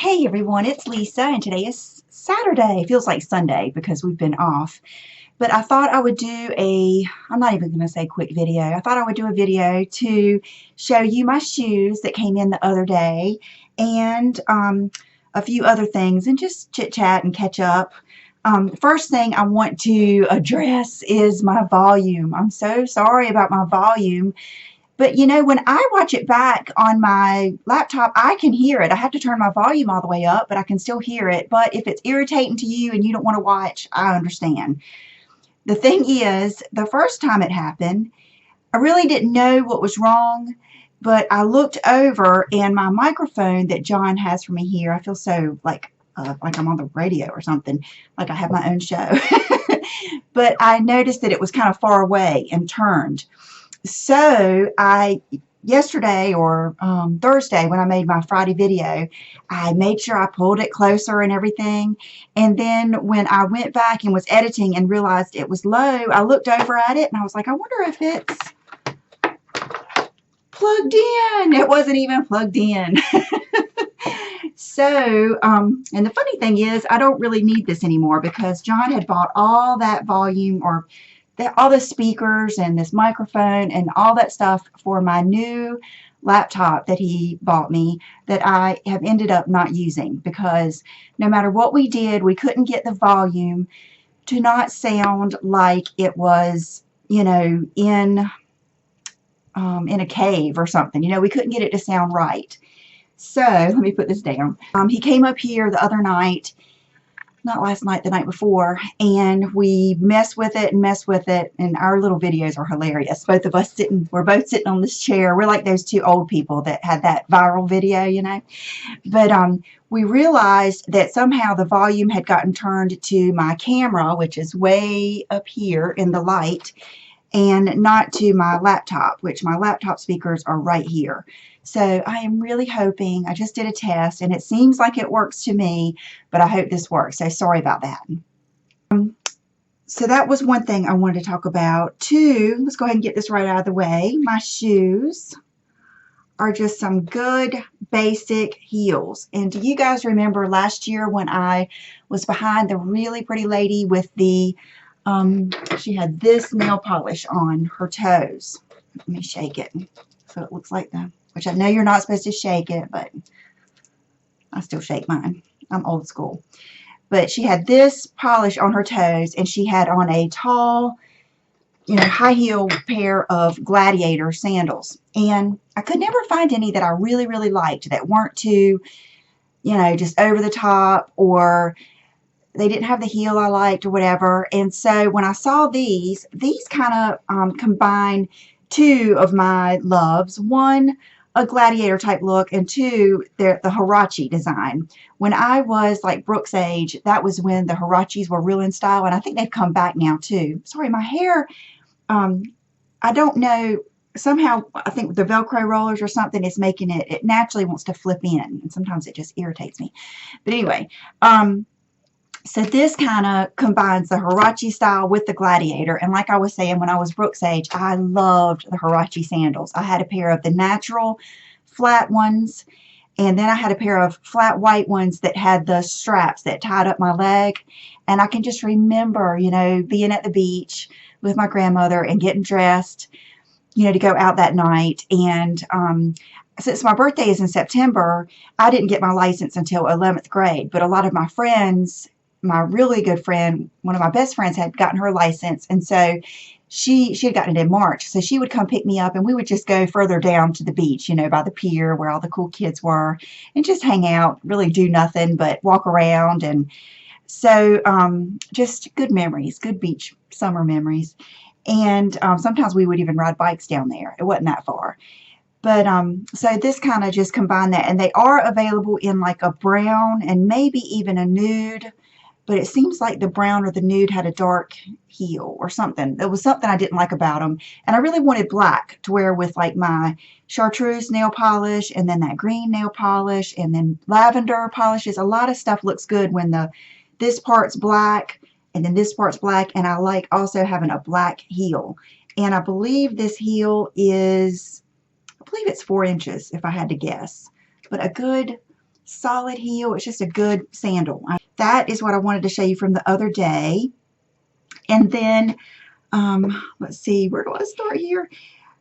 Hey everyone, it's Lisa, and today is Saturday. It feels like Sunday because we've been off. But I thought I would do I'm not even going to say quick video. I thought I would do a video to show you my shoes that came in the other day and a few other things and just chit chat and catch up. First thing I want to address is my volume. I'm so sorry about my volume. But you know, when I watch it back on my laptop, I can hear it. I have to turn my volume all the way up, but I can still hear it. But if it's irritating to you and you don't want to watch, I understand. The thing is, the first time it happened, I really didn't know what was wrong, but I looked over and my microphone that John has for me here, I feel so like I'm on the radio or something, like I have my own show. But I noticed that it was kind of far away and turned. So yesterday or Thursday when I made my Friday video, I made sure I pulled it closer and everything. And then when I went back and was editing and realized it was low, I looked over at it and I was like, I wonder if it's plugged in. It wasn't even plugged in. So, and the funny thing is, I don't really need this anymore because John had bought all that volume or all the speakers and this microphone and all that stuff for my new laptop that he bought me that I have ended up not using because no matter what we did, we couldn't get the volume to not sound like it was, you know, in a cave or something. You know, we couldn't get it to sound right. So let me put this down. He came up here the other night, not last night, the night before, and we messed with it, and our little videos are hilarious. Both of us we're both sitting on this chair. We're like those two old people that had that viral video, you know. But we realized that somehow the volume had gotten turned to my camera, which is way up here in the light, and not to my laptop, which my laptop speakers are right here. So I am really hoping, I just did a test and it seems like it works to me, but I hope this works. So sorry about that. So that was one thing I wanted to talk about. Two, let's go ahead and get this right out of the way. My shoes are just some good basic heels. And do you guys remember last year when I was behind the really pretty lady with the, she had this nail polish on her toes. Let me shake it so it looks like that. Which I know you're not supposed to shake it, but I still shake mine. I'm old school. But she had this polish on her toes, and she had on a tall, you know, high heel pair of gladiator sandals. And I could never find any that I really, really liked that weren't too, you know, just over the top, or they didn't have the heel I liked or whatever. And so when I saw these kind of combine two of my loves. One, a gladiator type look, and two, the Huarache design. When I was like Brooke's age, that was when the Huaraches were real in style, and I think they've come back now too. Sorry, my hair, I don't know, somehow I think the Velcro rollers or something is making it naturally wants to flip in, and sometimes it just irritates me. But anyway, so this kind of combines the Huarache style with the gladiator. And like I was saying, when I was Brooke's age, I loved the Huarache sandals. I had a pair of the natural flat ones, and then I had a pair of flat white ones that had the straps that tied up my leg. And I can just remember, you know, being at the beach with my grandmother and getting dressed, you know, to go out that night. And since my birthday is in September, I didn't get my license until 11th grade. But a lot of my friends, my really good friend, one of my best friends, had gotten her license, and so she had gotten it in March. So she would come pick me up, and we would just go further down to the beach, you know, by the pier where all the cool kids were, and just hang out, really do nothing but walk around. And so just good memories, good beach summer memories. And sometimes we would even ride bikes down there. It wasn't that far. But so this kind of just combined that, and they are available in like a brown and maybe even a nude. But it seems like the brown or the nude had a dark heel or something. There was something I didn't like about them. And I really wanted black to wear with like my chartreuse nail polish and then that green nail polish and then lavender polishes. A lot of stuff looks good when this part's black and then this part's black. And I like also having a black heel. And I believe this heel is, I believe it's 4 inches if I had to guess. But a good solid heel. It's just a good sandal. That is what I wanted to show you from the other day. And then, let's see, where do I start here?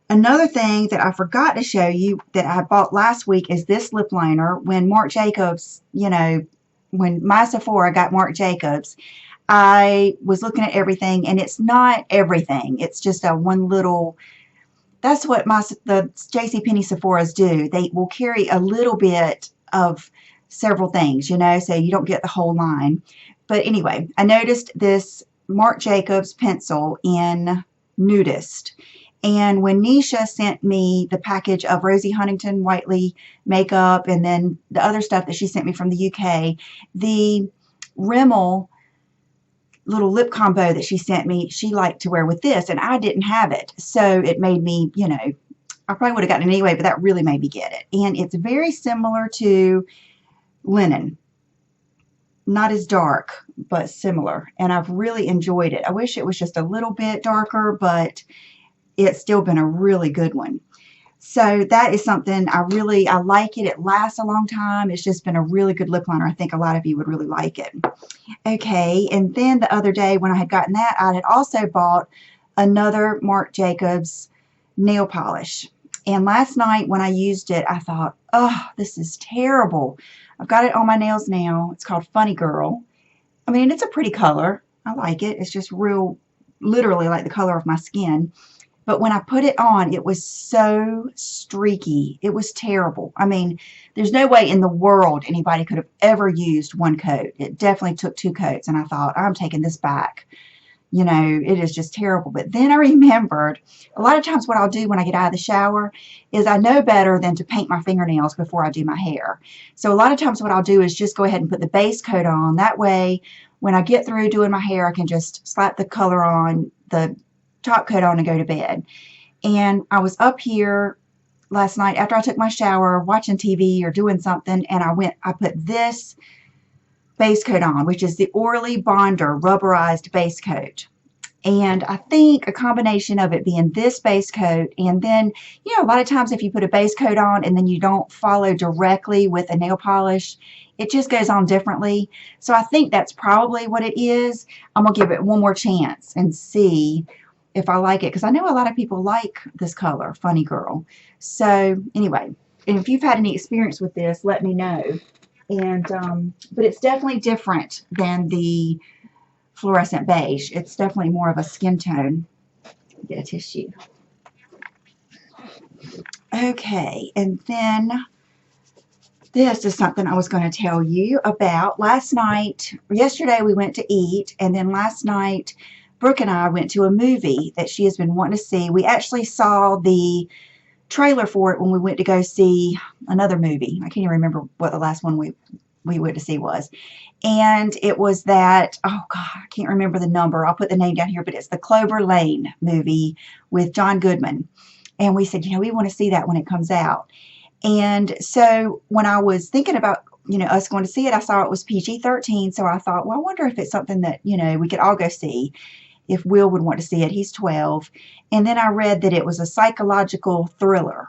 Another thing that I forgot to show you that I bought last week is this lip liner. When Marc Jacobs, you know, when my Sephora got Marc Jacobs, I was looking at everything, and it's not everything. It's just a one little, that's what the JCPenney Sephoras do. They will carry a little bit of several things, you know, so you don't get the whole line. But anyway, I noticed this Marc Jacobs pencil in Nudist. And when Nisha sent me the package of Rosie Huntington Whiteley makeup and then the other stuff that she sent me from the UK, the Rimmel little lip combo that she sent me, she liked to wear with this, and I didn't have it. So it made me, you know, I probably would have gotten it anyway, but that really made me get it. And it's very similar to linen. Not as dark, but similar. And I've really enjoyed it. I wish it was just a little bit darker, but it's still been a really good one. So that is something I like it. It lasts a long time. It's just been a really good lip liner. I think a lot of you would really like it. Okay, and then the other day when I had gotten that, I had also bought another Marc Jacobs nail polish. And last night when I used it, I thought, oh, this is terrible. I've got it on my nails now. It's called Funny Girl. I mean, it's a pretty color. I like it. It's just real, literally like the color of my skin. But when I put it on, it was so streaky. It was terrible. I mean, there's no way in the world anybody could have ever used one coat. It definitely took 2 coats. And I thought, I'm taking this back. You know, it is just terrible. But then I remembered, a lot of times what I'll do when I get out of the shower is I know better than to paint my fingernails before I do my hair. So a lot of times what I'll do is just go ahead and put the base coat on. That way, when I get through doing my hair, I can just slap the color on, the top coat on, and go to bed. And I was up here last night after I took my shower watching TV or doing something, and I put this base coat on, which is the Orly Bonder rubberized base coat. And I think a combination of it being this base coat, and then, you know, a lot of times if you put a base coat on and then you don't follow directly with a nail polish, it just goes on differently. So I think that's probably what it is. I'm going to give it one more chance and see if I like it, because I know a lot of people like this color, Funny Girl. So anyway, and if you've had any experience with this, let me know. And but it's definitely different than the fluorescent beige. It's definitely more of a skin tone. Get a tissue. Okay, and then this is something I was going to tell you about. Yesterday we went to eat, and then last night Brooke and I went to a movie that she has been wanting to see. We actually saw the trailer for it when we went to go see another movie. I can't even remember what the last one we went to see was. And it was that, oh God, I can't remember the number. I'll put the name down here, but it's the Cloverfield Lane movie with John Goodman. And we said, you know, we want to see that when it comes out. And so when I was thinking about, you know, us going to see it, I saw it was PG-13. So I thought, well, I wonder if it's something that, you know, we could all go see. If Will would want to see it. He's 12. And then I read that it was a psychological thriller.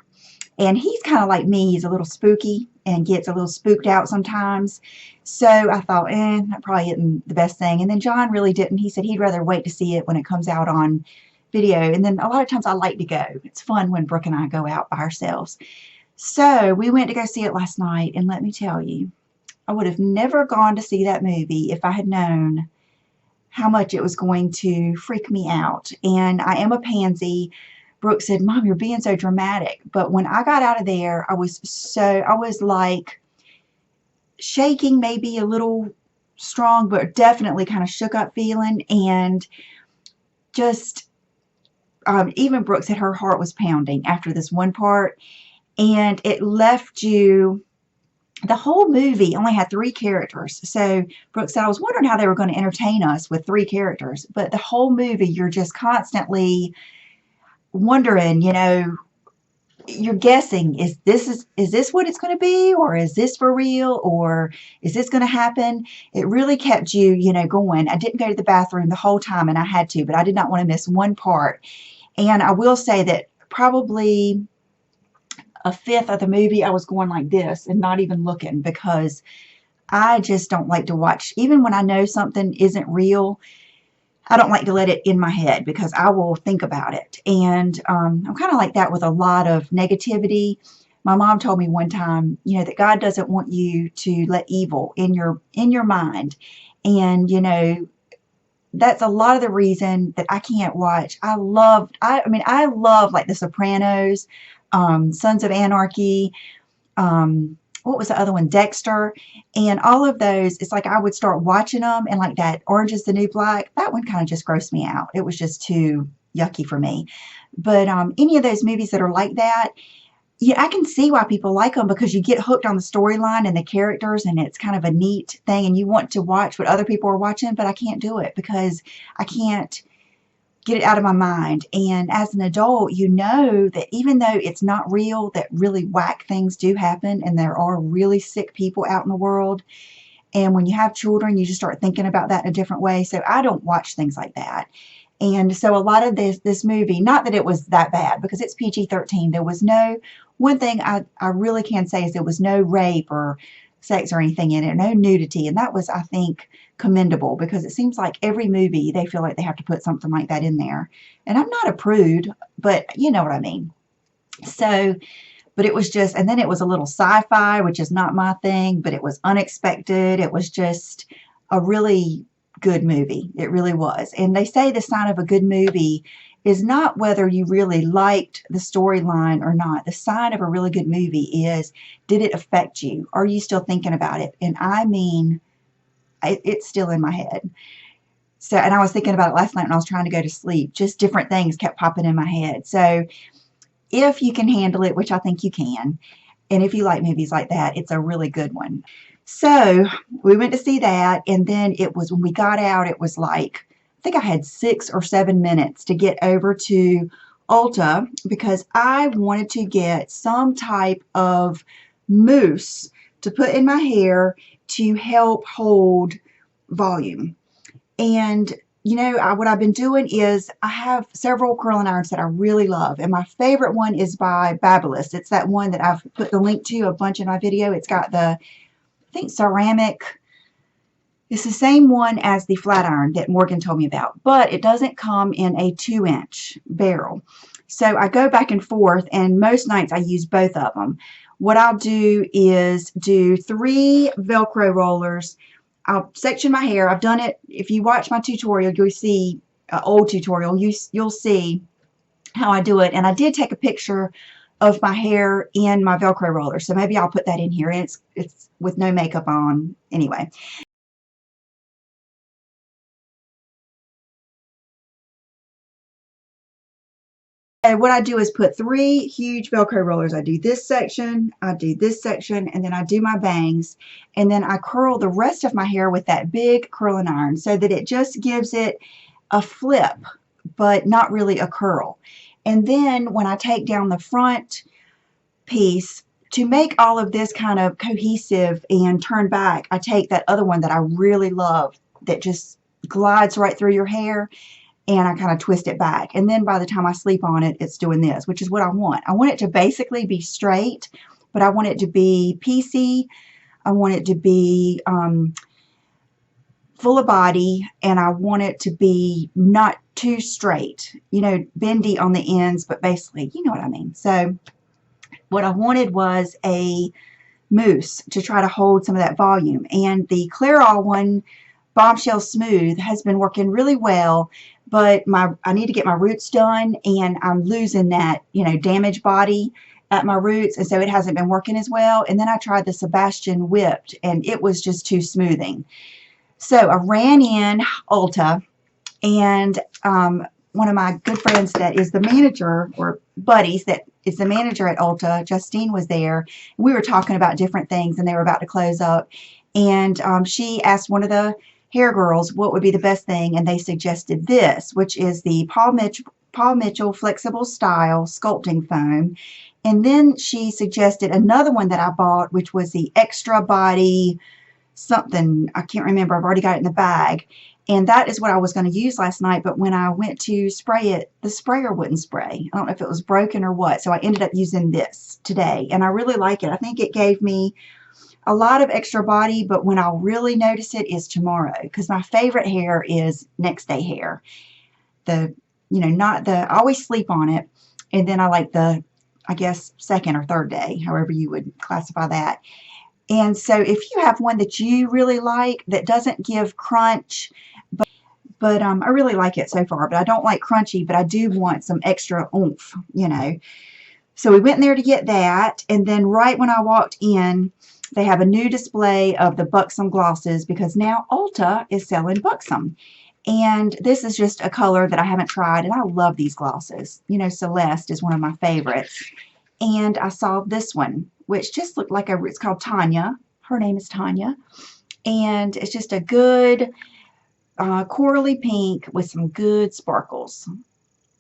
And he's kind of like me. He's a little spooky and gets a little spooked out sometimes. So I thought, that probably isn't the best thing. And then John really didn't. He said he'd rather wait to see it when it comes out on video. And then a lot of times I like to go. It's fun when Brooke and I go out by ourselves. So we went to go see it last night. And let me tell you, I would have never gone to see that movie if I had known how much it was going to freak me out. And I am a pansy. Brooke said, Mom, you're being so dramatic. But when I got out of there, I was like shaking, maybe a little strong, but definitely kind of shook up feeling. And just, even Brooke said her heart was pounding after this one part. And it left you, the whole movie only had 3 characters. So Brooke said, I was wondering how they were going to entertain us with 3 characters. But the whole movie, you're just constantly wondering, you know, you're guessing, is this what it's going to be? Or is this for real? Or is this going to happen? It really kept you, you know, going. I didn't go to the bathroom the whole time, and I had to, but I did not want to miss one part. And I will say that probably a fifth of the movie, I was going like this and not even looking, because I just don't like to watch, even when I know something isn't real, I don't like to let it in my head, because I will think about it. And I'm kind of like that with a lot of negativity. My mom told me one time, you know, that God doesn't want you to let evil in your mind. And, you know, that's a lot of the reason that I can't watch. I love like The Sopranos, Sons of Anarchy, what was the other one? Dexter. And all of those, it's like I would start watching them, and like that Orange is the New Black, that one kind of just grossed me out. It was just too yucky for me. But any of those movies that are like that, yeah, I can see why people like them, because you get hooked on the storyline and the characters, and it's kind of a neat thing, and you want to watch what other people are watching. But I can't do it because I can't get it out of my mind. And as an adult, you know that even though it's not real, that really whack things do happen, and there are really sick people out in the world. And when you have children, you just start thinking about that in a different way. So I don't watch things like that. And so a lot of this movie, not that it was that bad, because it's PG-13. There was no, one thing I really can say is there was no rape or sex or anything in it, no nudity. And that was, I think, commendable, because it seems like every movie they feel like they have to put something like that in there. And I'm not a prude, but you know what I mean. So, but it was just, and then it was a little sci-fi, which is not my thing, but it was unexpected. It was just a really good movie. It really was. And they say the sign of a good movie is not whether you really liked the storyline or not. The sign of a really good movie is, did it affect you? Are you still thinking about it? And I mean, it's still in my head. So, and I was thinking about it last night when I was trying to go to sleep. Just different things kept popping in my head. So if you can handle it, which I think you can, and if you like movies like that, it's a really good one. So we went to see that, and then it was, when we got out, it was like, I think I had 6 or 7 minutes to get over to Ulta, because I wanted to get some type of mousse to put in my hair to help hold volume. And you know, what I've been doing is I have several curling irons that I really love. And my favorite one is by Babyliss. It's that one that I've put the link to a bunch in my video. It's got the, I think, ceramic. It's the same one as the flat iron that Morgan told me about, but it doesn't come in a 2-inch barrel. So I go back and forth, and most nights I use both of them. What I'll do is do 3 Velcro rollers. I'll section my hair. I've done it. If you watch my tutorial, you'll see an old tutorial. You'll see how I do it. And I did take a picture of my hair in my Velcro roller, so maybe I'll put that in here. And it's with no makeup on anyway. And what I do is put 3 huge Velcro rollers. I do this section, I do this section, and then I do my bangs. And then I curl the rest of my hair with that big curling iron, so that it just gives it a flip, but not really a curl. And then when I take down the front piece, to make all of this kind of cohesive and turn back, I take that other one that I really love that just glides right through your hair, and I kind of twist it back. And then by the time I sleep on it, it's doing this, which is what I want. I want it to basically be straight, but I want it to be piecey. I want it to be full of body, and I want it to be not too straight, you know, bendy on the ends, but basically, you know what I mean. So what I wanted was a mousse to try to hold some of that volume. And the Clairol one, Bombshell Smooth, has been working really well, but I need to get my roots done, and I'm losing that, you know, damaged body at my roots, and so it hasn't been working as well. And then I tried the Sebastian Whipped, and it was just too smoothing. So I ran in Ulta, and one of my good friends that is the manager, or buddies that is the manager at Ulta, Justine, was there. We were talking about different things, and they were about to close up. And she asked one of the hair girls what would be the best thing, and they suggested this, which is the Paul Mitchell Flexible Style Sculpting Foam. And then she suggested another one that I bought, which was the Extra Body something. I can't remember. I've already got it in the bag. And that is what I was going to use last night, but when I went to spray it, the sprayer wouldn't spray. I don't know if it was broken or what, so I ended up using this today, and I really like it. I think it gave me a lot of extra body, but when I'll really notice it is tomorrow, because my favorite hair is next day hair. The, you know, not the, I always sleep on it, and then I like the, I guess, second or third day, however you would classify that. And so if you have one that you really like that doesn't give crunch, but I really like it so far, but I don't like crunchy, but I do want some extra oomph, you know. So we went in there to get that, and then right when I walked in, they have a new display of the Buxom glosses, because now Ulta is selling Buxom. And this is just a color that I haven't tried, and I love these glosses. You know, Celeste is one of my favorites. And I saw this one, which just looked like it's called Tanya. Her name is Tanya. And it's just a good corally pink with some good sparkles.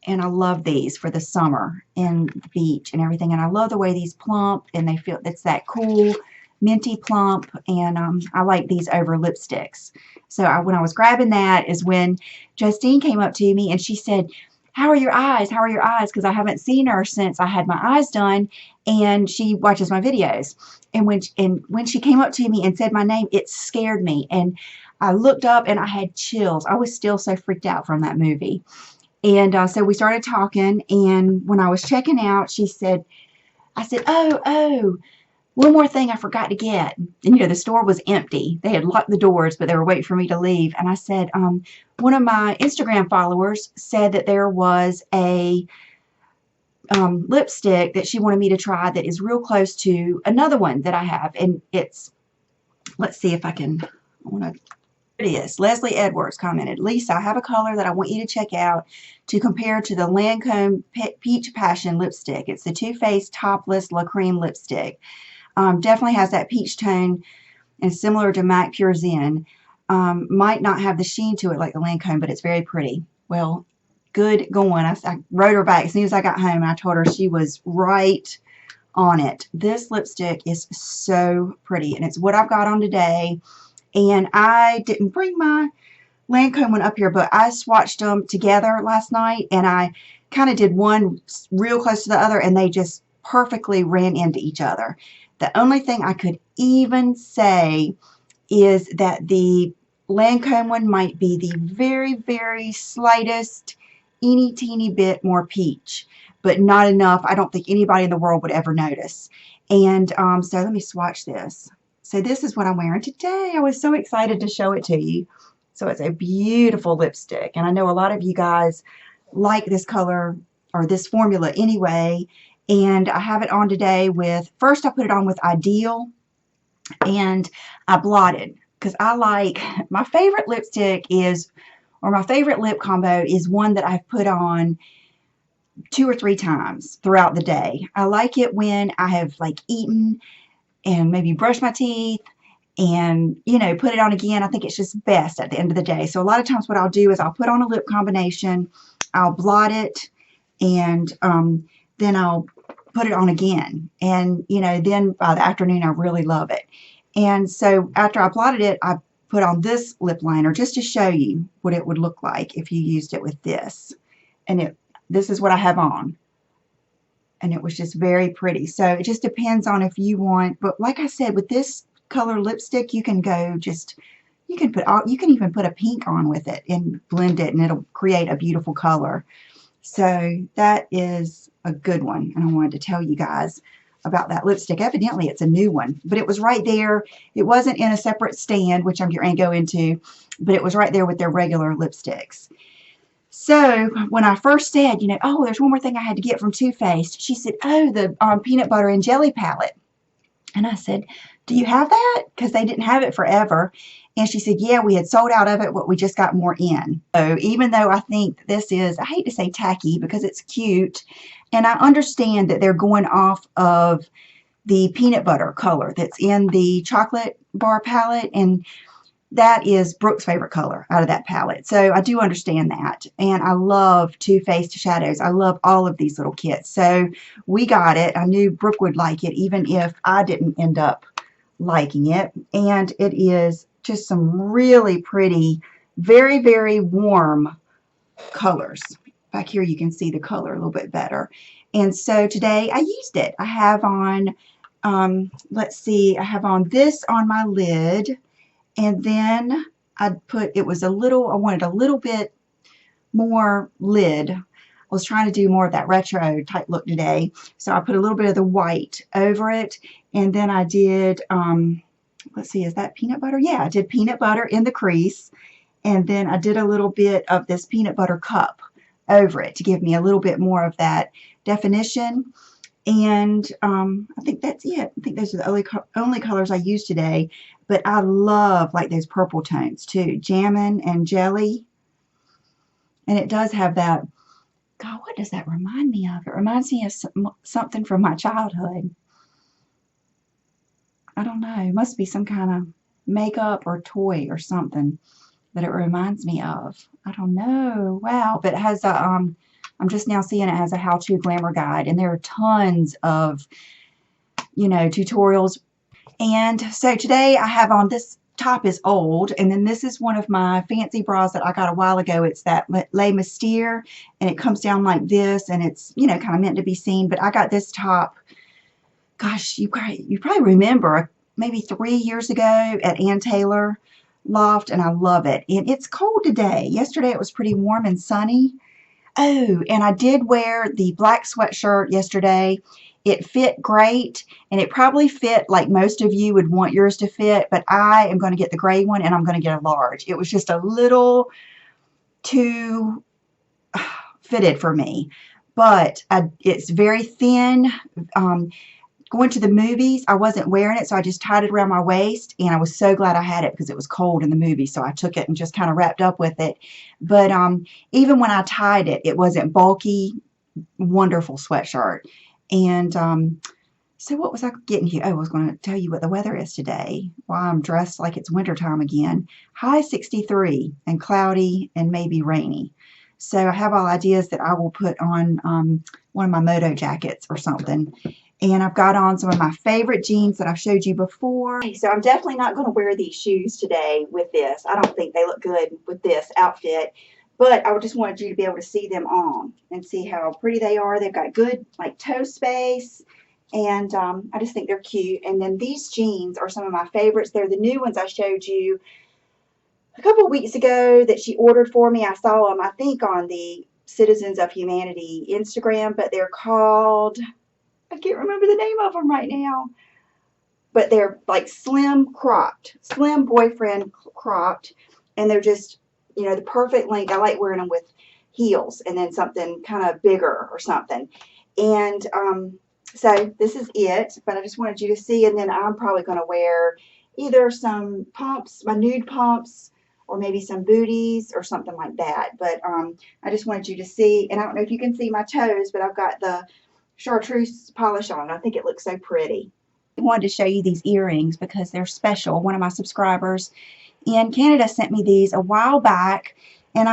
And I love these for the summer and the beach and everything. And I love the way these plump, and they feel, it's that cool minty plump. And I like these over lipsticks. So when I was grabbing that is when Justine came up to me and she said, "How are your eyes? How are your eyes?" Because I haven't seen her since I had my eyes done, and she watches my videos. And when she came up to me and said my name, it scared me. And I looked up and I had chills. I was still so freaked out from that movie. And so we started talking, and when I was checking out, I said, oh, one more thing I forgot to get. And, you know, the store was empty. They had locked the doors, but they were waiting for me to leave. And I said, one of my Instagram followers said that there was a lipstick that she wanted me to try that is real close to another one that I have. And it's, let's see if I can, it is. Leslie Edwards commented, "Lisa, I have a color that I want you to check out to compare to the Lancome Peach Passion lipstick. It's the Too Faced Topless La Creme lipstick. Definitely has that peach tone and similar to MAC Pure Zen. Might not have the sheen to it like the Lancome, but it's very pretty." Well, good going. I wrote her back as soon as I got home, and I told her she was right on it. This lipstick is so pretty, and it's what I've got on today. And I didn't bring my Lancome one up here, but I swatched them together last night, and I kind of did one real close to the other, and they just perfectly ran into each other. The only thing I could even say is that the Lancome one might be the very, very slightest, teeny bit more peach, but not enough. I don't think anybody in the world would ever notice. And so let me swatch this. So this is what I'm wearing today. I was so excited to show it to you. So it's a beautiful lipstick. And I know a lot of you guys like this color or this formula anyway. And I have it on today with, first I put it on with Ideal, and I blotted. Because I like, my favorite lipstick is, or my favorite lip combo is one that I've put on 2 or 3 times throughout the day. I like it when I have like eaten and maybe brush my teeth and, you know, put it on again. I think it's just best at the end of the day. So a lot of times what I'll do is I'll put on a lip combination, I'll blot it, and then I'll put it on again. And, you know, then by the afternoon, I really love it. And so after I blotted it, I put on this lip liner just to show you what it would look like if you used it with this. And this is what I have on. And it was just very pretty. So it just depends on if you want, but like I said, with this color lipstick, you can go just, you can even put a pink on with it and blend it, and it'll create a beautiful color. So that is a good one. And I wanted to tell you guys about that lipstick. Evidently it's a new one, but it was right there. It wasn't in a separate stand, which I'm going to go into, but it was right there with their regular lipsticks. So when I first said, you know, oh, there's one more thing I had to get from Too Faced, she said, oh, the peanut butter and jelly palette. And I said, do you have that? Because they didn't have it forever. And she said, yeah, we had sold out of it, but we just got more in. So even though I think this is, I hate to say tacky because it's cute, and I understand that they're going off of the peanut butter color that's in the chocolate bar palette, and that is Brooke's favorite color out of that palette. So I do understand that. And I love Too Faced shadows. I love all of these little kits. So we got it. I knew Brooke would like it, even if I didn't end up liking it. And it is just some really pretty very, very warm colors. Back here you can see the color a little bit better. And so today I used it. I have on, let's see, I have on this on my lid, and then I wanted a little bit more lid. I was trying to do more of that retro type look today, so I put a little bit of the white over it, and then I did, let's see, is that peanut butter? Yeah, I did peanut butter in the crease, and then I did a little bit of this peanut butter cup over it to give me a little bit more of that definition. And I think that's it. I think those are the only colors I used today, but I love like those purple tones too, Jammin' and Jelly. And it does have that, God, what does that remind me of? It reminds me of something from my childhood. I don't know. It must be some kind of makeup or toy or something that it reminds me of. I don't know. Wow. But it has a, I'm just now seeing it as a how-to glamour guide. And there are tons of, you know, tutorials. And so today I have on, this top is old, and then this is one of my fancy bras that I got a while ago. It's that Le Mystere, and it comes down like this, and it's, you know, kind of meant to be seen. But I got this top, gosh, you probably remember, maybe 3 years ago at Ann Taylor Loft, and I love it. And it's cold today. Yesterday it was pretty warm and sunny. Oh, and I did wear the black sweatshirt yesterday. It fit great, and it probably fit like most of you would want yours to fit, but I am going to get the gray one, and I'm going to get a large. It was just a little too fitted for me, but it's very thin. Going to the movies, I wasn't wearing it, so I just tied it around my waist, and I was so glad I had it because it was cold in the movie, so I took it and just kind of wrapped up with it. But even when I tied it, it wasn't bulky, wonderful sweatshirt. And so what was I getting here? Oh, I was going to tell you what the weather is today while I'm dressed like it's wintertime again. High 63 and cloudy and maybe rainy. So I have all ideas that I will put on one of my moto jackets or something. And I've got on some of my favorite jeans that I've showed you before. So I'm definitely not going to wear these shoes today with this. I don't think they look good with this outfit. But I just wanted you to be able to see them on and see how pretty they are. They've got good like toe space, and I just think they're cute. And then these jeans are some of my favorites. They're the new ones I showed you a couple of weeks ago that she ordered for me. I saw them, I think, on the Citizens of Humanity Instagram, but they're called, I can't remember the name of them right now, but they're like slim cropped, slim boyfriend cropped, and they're just, you know, the perfect length. I like wearing them with heels and then something kind of bigger or something. And so this is it, but I just wanted you to see. And then I'm probably going to wear either some pumps, my nude pumps, or maybe some booties or something like that. But I just wanted you to see. And I don't know if you can see my toes, but I've got the chartreuse polish on. I think it looks so pretty. I wanted to show you these earrings because they're special. One of my subscribers in Canada sent me these a while back, and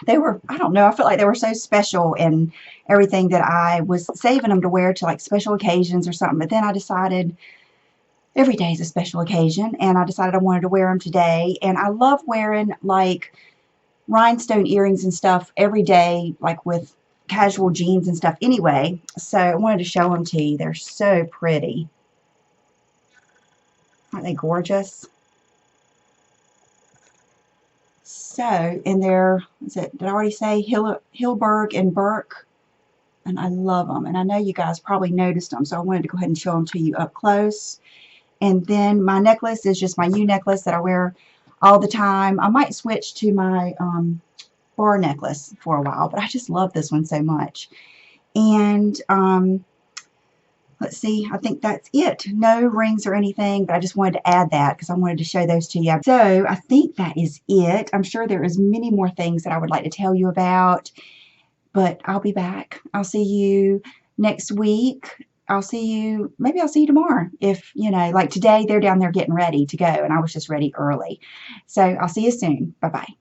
they were, I don't know, I felt like they were so special and everything that I was saving them to wear to like special occasions or something. But then I decided every day is a special occasion, and I decided I wanted to wear them today. And I love wearing like rhinestone earrings and stuff every day, like with casual jeans and stuff anyway. So I wanted to show them to you. They're so pretty. Aren't they gorgeous? So, and they're, did I already say Hilberg and Burke? And I love them. And I know you guys probably noticed them, so I wanted to go ahead and show them to you up close. And then my necklace is just my U necklace that I wear all the time. I might switch to my bar necklace for a while, but I just love this one so much. And let's see, I think that's it. No rings or anything, but I just wanted to add that because I wanted to show those to you. So I think that is it. I'm sure there is many more things that I would like to tell you about, but I'll be back. I'll see you next week. Maybe I'll see you tomorrow. If, you know, like today, they're down there getting ready to go, and I was just ready early. So I'll see you soon. Bye-bye.